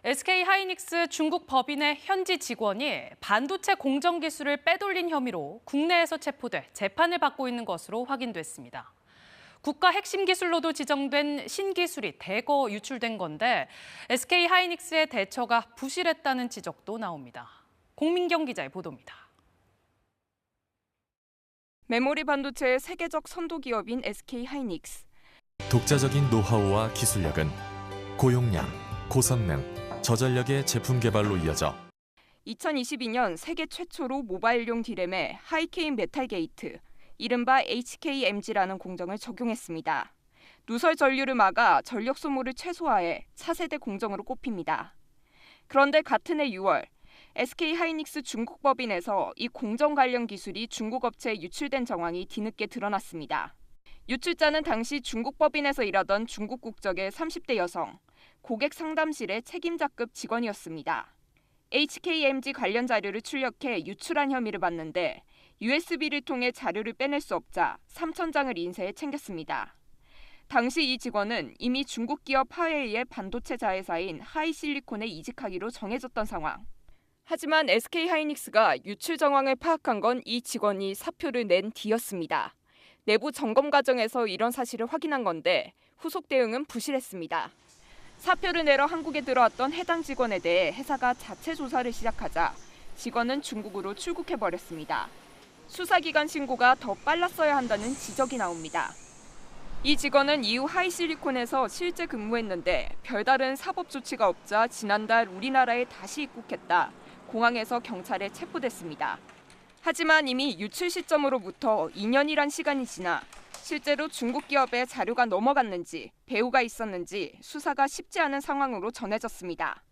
SK 하이닉스 중국 법인의 현지 직원이 반도체 공정 기술을 빼돌린 혐의로 국내에서 체포돼 재판을 받고 있는 것으로 확인됐습니다. 국가 핵심 기술로도 지정된 신기술이 대거 유출된 건데 SK하이닉스의 대처가 부실했다는 지적도 나옵니다. 공민경 기자의 보도입니다. 메모리 반도체의 세계적 선도 기업인 SK하이닉스. 독자적인 노하우와 기술력은 고용량, 고성능, 저전력의 제품 개발로 이어져 2022년 세계 최초로 모바일용 D램에 하이케이 메탈 게이트, 이른바 HKMG라는 공정을 적용했습니다. 누설 전류를 막아 전력 소모를 최소화해 차세대 공정으로 꼽힙니다. 그런데 같은 해 6월, SK하이닉스 중국 법인에서 이 공정 관련 기술이 중국 업체에 유출된 정황이 뒤늦게 드러났습니다. 유출자는 당시 중국 법인에서 일하던 중국 국적의 30대 여성, 고객 상담실의 책임자급 직원이었습니다. HKMG 관련 자료를 출력해 유출한 혐의를 받는데 USB를 통해 자료를 빼낼 수 없자 3,000장을 인쇄해 챙겼습니다. 당시 이 직원은 이미 중국 기업 화웨이의 반도체 자회사인 하이실리콘에 이직하기로 정해졌던 상황. 하지만 SK하이닉스가 유출 정황을 파악한 건 이 직원이 사표를 낸 뒤였습니다. 내부 점검 과정에서 이런 사실을 확인한 건데 후속 대응은 부실했습니다. 사표를 내러 한국에 들어왔던 해당 직원에 대해 회사가 자체 조사를 시작하자 직원은 중국으로 출국해버렸습니다. 수사기관 신고가 더 빨랐어야 한다는 지적이 나옵니다. 이 직원은 이후 하이실리콘에서 실제 근무했는데 별다른 사법 조치가 없자 지난달 우리나라에 다시 입국했다 공항에서 경찰에 체포됐습니다. 하지만 이미 유출 시점으로부터 2년이란 시간이 지나 실제로 중국 기업에 자료가 넘어갔는지 배후가 있었는지 수사가 쉽지 않은 상황으로 전해졌습니다.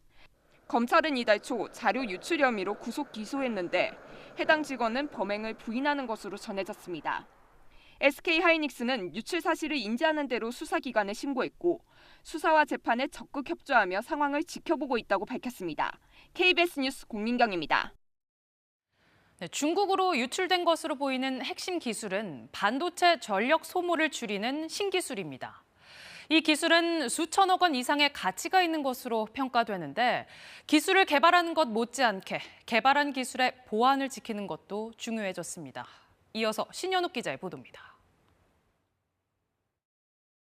검찰은 이달 초 자료 유출 혐의로 구속 기소했는데 해당 직원은 범행을 부인하는 것으로 전해졌습니다. SK하이닉스는 유출 사실을 인지하는 대로 수사기관에 신고했고 수사와 재판에 적극 협조하며 상황을 지켜보고 있다고 밝혔습니다. KBS 뉴스 공민경입니다. 중국으로 유출된 것으로 보이는 핵심 기술은 반도체 전력 소모를 줄이는 신기술입니다. 이 기술은 수천억 원 이상의 가치가 있는 것으로 평가되는데 기술을 개발하는 것 못지않게 개발한 기술의 보안을 지키는 것도 중요해졌습니다. 이어서 신현욱 기자의 보도입니다.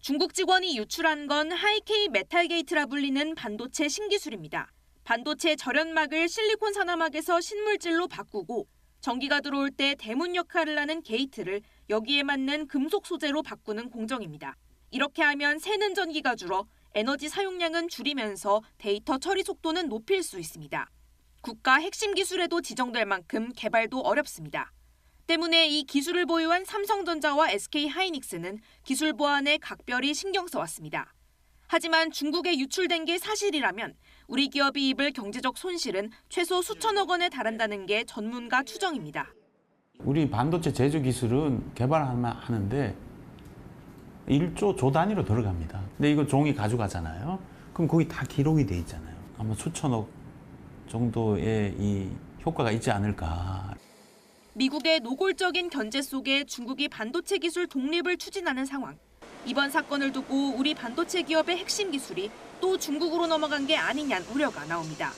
중국 직원이 유출한 건 하이케이 메탈 게이트라 불리는 반도체 신기술입니다. 반도체 절연막을 실리콘 산화막에서 신물질로 바꾸고 전기가 들어올 때 대문 역할을 하는 게이트를 여기에 맞는 금속 소재로 바꾸는 공정입니다. 이렇게 하면 새는 전기가 줄어 에너지 사용량은 줄이면서 데이터 처리 속도는 높일 수 있습니다. 국가 핵심 기술에도 지정될 만큼 개발도 어렵습니다. 때문에 이 기술을 보유한 삼성전자와 SK하이닉스는 기술 보안에 각별히 신경 써왔습니다. 하지만 중국에 유출된 게 사실이라면 우리 기업이 입을 경제적 손실은 최소 수천억 원에 달한다는 게 전문가 추정입니다. 우리 반도체 제조 기술은 개발하는데 1조 조 단위로 들어갑니다. 근데 이거 종이 가져가잖아요. 그럼 거기 다 기록이 돼 있잖아요. 아마 수천억 정도의 이 효과가 있지 않을까. 미국의 노골적인 견제 속에 중국이 반도체 기술 독립을 추진하는 상황. 이번 사건을 두고 우리 반도체 기업의 핵심 기술이 또 중국으로 넘어간 게 아니냐는 우려가 나옵니다.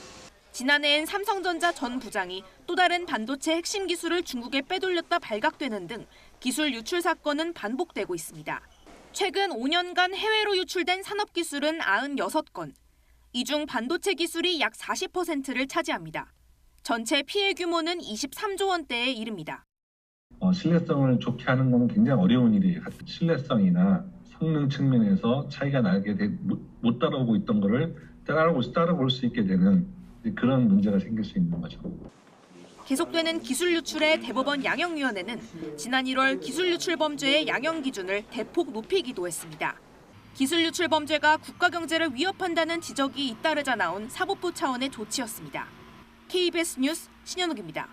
지난해엔 삼성전자 전 부장이 또 다른 반도체 핵심 기술을 중국에 빼돌렸다 발각되는 등 기술 유출 사건은 반복되고 있습니다. 최근 5년간 해외로 유출된 산업기술은 96건. 이 중 반도체 기술이 약 40%를 차지합니다. 전체 피해 규모는 23조 원대에 이릅니다. 신뢰성을 좋게 하는 건 굉장히 어려운 일이에요. 신뢰성이나 성능 측면에서 차이가 나게 못 따라오고 있던 거를 따라볼 수 있게 되는 그런 문제가 생길 수 있는 거죠. 계속되는 기술 유출의 대법원 양형위원회는 지난 1월 기술 유출 범죄의 양형 기준을 대폭 높이기도 했습니다. 기술 유출 범죄가 국가 경제를 위협한다는 지적이 잇따르자 나온 사법부 차원의 조치였습니다. KBS 뉴스 신현욱입니다.